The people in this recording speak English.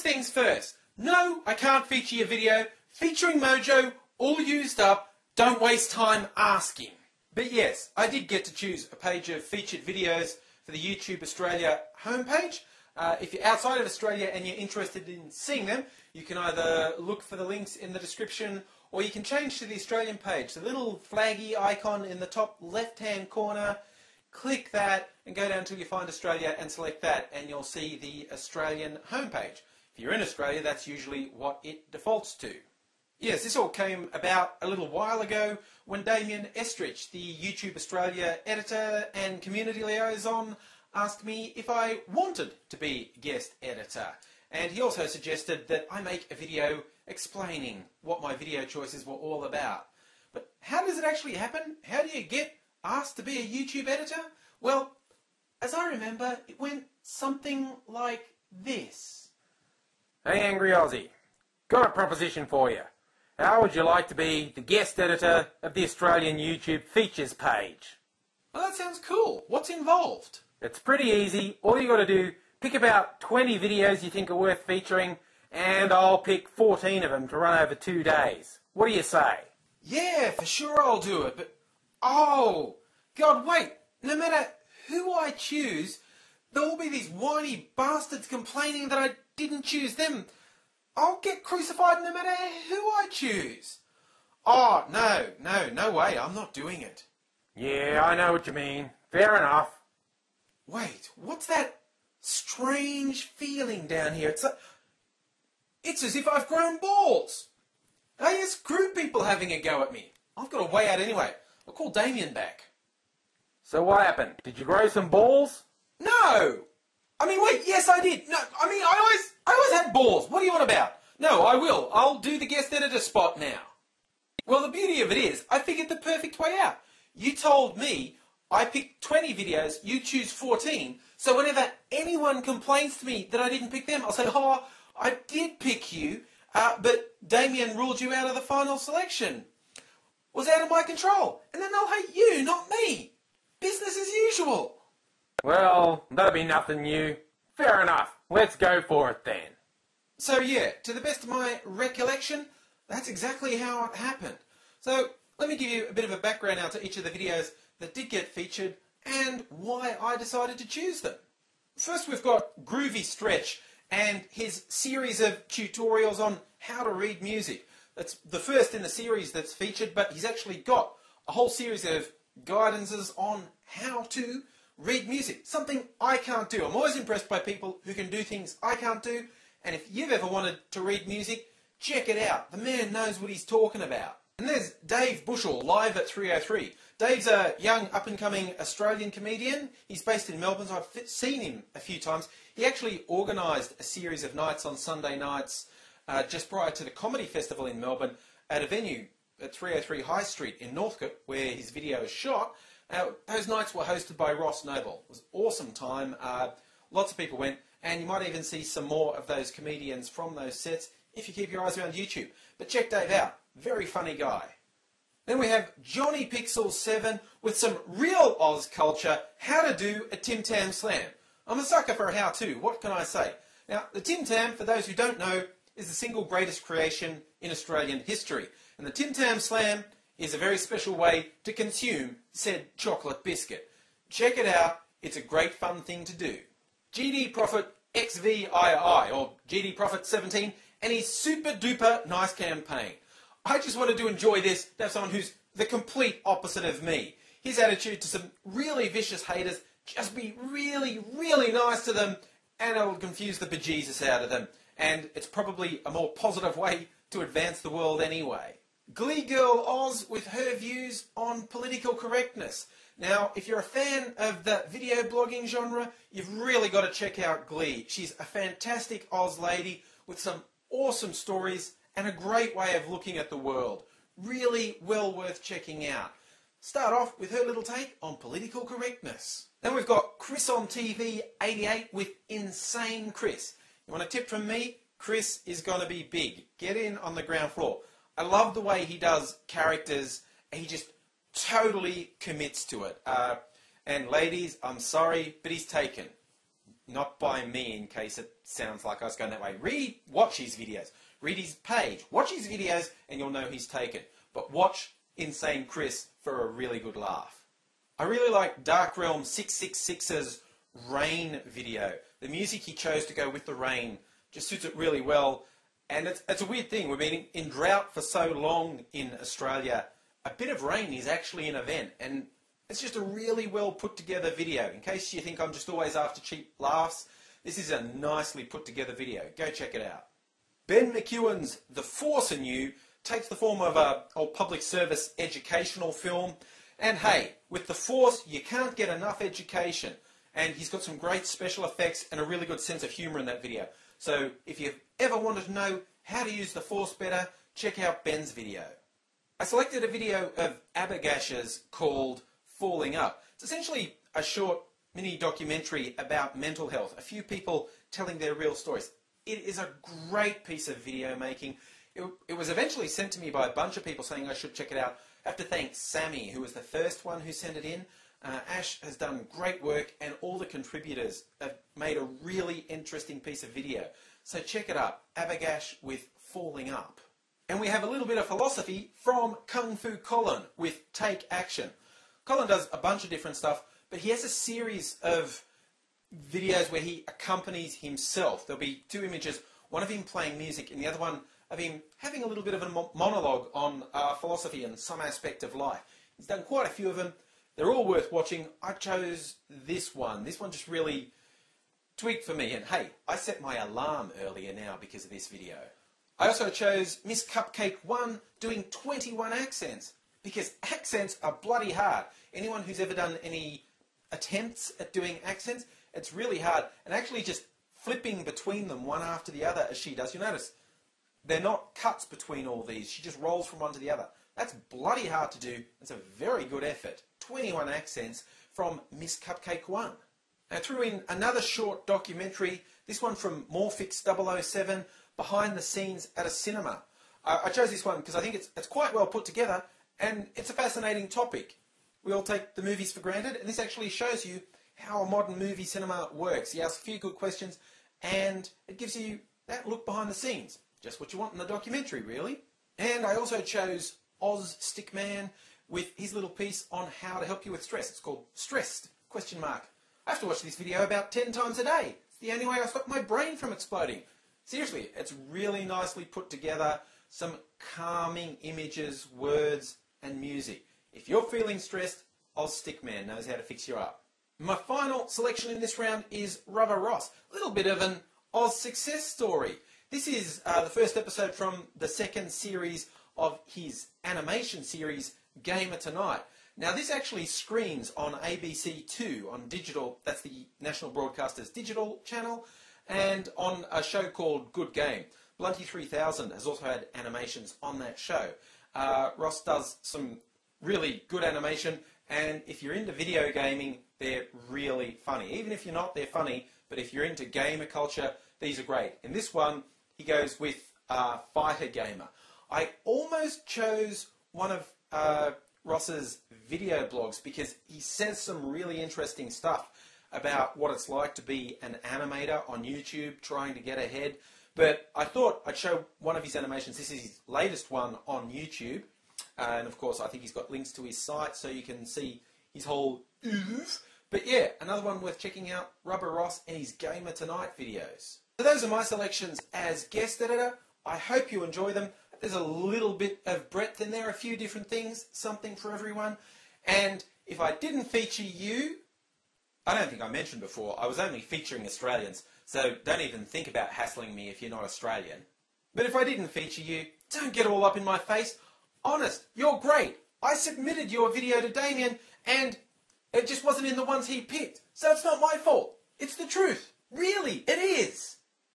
things first. No, I can't feature your video. Featuring Mojo, all used up. Don't waste time asking. But yes, I did get to choose a page of featured videos for the YouTube Australia homepage. If you're outside of Australia and you're interested in seeing them, you can either look for the links in the description or you can change to the Australian page. The little flaggy icon in the top left-hand corner, click that and go down until you find Australia and select that and you'll see the Australian homepage. If you're in Australia, that's usually what it defaults to. Yes, this all came about a little while ago when Damien Estrich, the YouTube Australia editor and community liaison, asked me if I wanted to be guest editor. And he also suggested that I make a video explaining what my video choices were all about. But how does it actually happen? How do you get asked to be a YouTube editor? Well, as I remember, it went something like this. Hey AngryAussie, got a proposition for you. How would you like to be the guest editor of the Australian YouTube features page? Well, that sounds cool. What's involved? It's pretty easy. All you got to do, pick about 20 videos you think are worth featuring, and I'll pick 14 of them to run over 2 days. What do you say? Yeah, for sure I'll do it, but... Oh! God, wait! No matter who I choose, there will be these whiny bastards complaining that I didn't choose them. I'll get crucified no matter who I choose. Oh, no way, I'm not doing it. Yeah, I know what you mean. Fair enough. Wait, what's that strange feeling down here? It's as if I've grown balls. Hey, it's crew people having a go at me. I've got a way out anyway. I'll call Damien back. So what happened? Did you grow some balls? No! I mean, wait, yes I did. No, I mean, I always had balls. What are you on about? No, I will. I'll do the guest editor spot now. Well, the beauty of it is, I figured the perfect way out. You told me I picked 20 videos, you choose 14, so whenever anyone complains to me that I didn't pick them, I'll say, oh, I did pick you, but Damien ruled you out of the final selection. Was out of my control. And then they'll hate you, not me. Business as usual. Well, that'll be nothing new. Fair enough. Let's go for it then. So yeah, to the best of my recollection, that's exactly how it happened. So let me give you a bit of a background now to each of the videos that did get featured and why I decided to choose them. First we've got Groovy Stretch and his series of tutorials on how to read music. That's the first in the series that's featured, but he's actually got a whole series of guidances on how to read music, something I can't do. I'm always impressed by people who can do things I can't do, and if you've ever wanted to read music, check it out. The man knows what he's talking about. And there's Dave Bushell, live at 303. Dave's a young, up-and-coming Australian comedian. He's based in Melbourne, so I've seen him a few times. He actually organised a series of nights on Sunday nights just prior to the Comedy Festival in Melbourne at a venue at 303 High Street in Northcote, where his video is shot. Those nights were hosted by Ross Noble. It was an awesome time. Lots of people went, and you might even see some more of those comedians from those sets if you keep your eyes around YouTube. But check Dave out. Very funny guy. Then we have Johnny Pixel 7 with some real Oz culture, how to do a Tim Tam Slam. I'm a sucker for a how-to, what can I say? Now, the Tim Tam, for those who don't know, is the single greatest creation in Australian history. And the Tim Tam Slam is a very special way to consume said chocolate biscuit. Check it out, it's a great fun thing to do. GD Profit XVII, or GD Profit 17, and his super duper nice campaign. I just wanted to enjoy this, to have someone who's the complete opposite of me. His attitude to some really vicious haters, just be really, really nice to them, and it'll confuse the bejesus out of them. And it's probably a more positive way to advance the world anyway. Glee Girl Oz with her views on political correctness. Now, if you're a fan of the video blogging genre, you've really got to check out Glee. She's a fantastic Oz lady with some awesome stories and a great way of looking at the world. Really well worth checking out. Start off with her little take on political correctness. Then we've got Chris on TV 88 with Insane Chris. You want a tip from me? Chris is going to be big. Get in on the ground floor. I love the way he does characters. He just totally commits to it. And ladies, I'm sorry, but he's taken. not by me in case it sounds like I was going that way. Watch his videos. Read his page. Watch his videos and you'll know he's taken. But watch Insane Chris for a really good laugh. I really like Dark Realm 666's rain video. The music he chose to go with the rain just suits it really well. And it's a weird thing. We've been in drought for so long in Australia. A bit of rain is actually an event. And it's just a really well put together video. In case you think I'm just always after cheap laughs, this is a nicely put together video. Go check it out. Ben McEwen's The Force in You takes the form of a old public service educational film. And hey, with The Force, you can't get enough education. And he's got some great special effects and a really good sense of humour in that video. So if you've ever wanted to know how to use the Force better, check out Ben's video. I selected a video of Abagash's called Falling Up. It's essentially a short mini documentary about mental health. A few people telling their real stories. It is a great piece of video making. It was eventually sent to me by a bunch of people saying I should check it out. I have to thank Sammy, who was the first one who sent it in. Ash has done great work and all the contributors have made a really interesting piece of video. So check it out, Abagash with Falling Up. And we have a little bit of philosophy from kungfucolin with Take Action. Colin does a bunch of different stuff, but he has a series of videos where he accompanies himself. There'll be two images, one of him playing music and the other one of him having a little bit of a monologue on philosophy and some aspect of life. He's done quite a few of them. They're all worth watching. I chose this one. This one just really tweaked for me. And hey, I set my alarm earlier now because of this video. I also chose Miss Cupcake 1 doing 21 accents because accents are bloody hard. Anyone who's ever done any attempts at doing accents, it's really hard. And actually just flipping between them one after the other as she does. You notice they're not cuts between all these. She just rolls from one to the other. That's bloody hard to do. It's a very good effort. 21 accents from Miss Cupcake 1. I threw in another short documentary, this one from Morphix 007, Behind the Scenes at a Cinema. I chose this one because I think it's quite well put together and it's a fascinating topic. We all take the movies for granted and this actually shows you how a modern movie cinema works. He asks a few good questions and it gives you that look behind the scenes. Just what you want in the documentary, really. And I also chose Oz Stickman with his little piece on how to help you with stress. It's called Stressed? I have to watch this video about 10 times a day. It's the only way I stop my brain from exploding. Seriously, it's really nicely put together. Some calming images, words, and music. If you're feeling stressed, Oz Stickman knows how to fix you up. My final selection in this round is Rubber Ross. A little bit of an Oz success story. This is the first episode from the second series of his animation series, Gamer Tonight. Now this actually screens on ABC2 on digital, that's the National Broadcaster's digital channel, and on a show called Good Game. Blunty 3000 has also had animations on that show. Ross does some really good animation, and if you're into video gaming, they're really funny. Even if you're not, they're funny, but if you're into gamer culture, these are great. In this one, he goes with Fighter Gamer. I almost chose one of Ross's video blogs because he says some really interesting stuff about what it's like to be an animator on YouTube trying to get ahead. But I thought I'd show one of his animations. This is his latest one on YouTube. And of course, I think he's got links to his site so you can see his whole oof. But yeah, another one worth checking out, Rubber Ross and his Gamer Tonight videos. So those are my selections as guest editor. I hope you enjoy them. There's a little bit of breadth in there, a few different things, something for everyone. And if I didn't feature you, I don't think I mentioned before, I was only featuring Australians, so don't even think about hassling me if you're not Australian. But if I didn't feature you, don't get all up in my face. Honest, you're great. I submitted your video to Damien and it just wasn't in the ones he picked. So it's not my fault. It's the truth. Really, it is.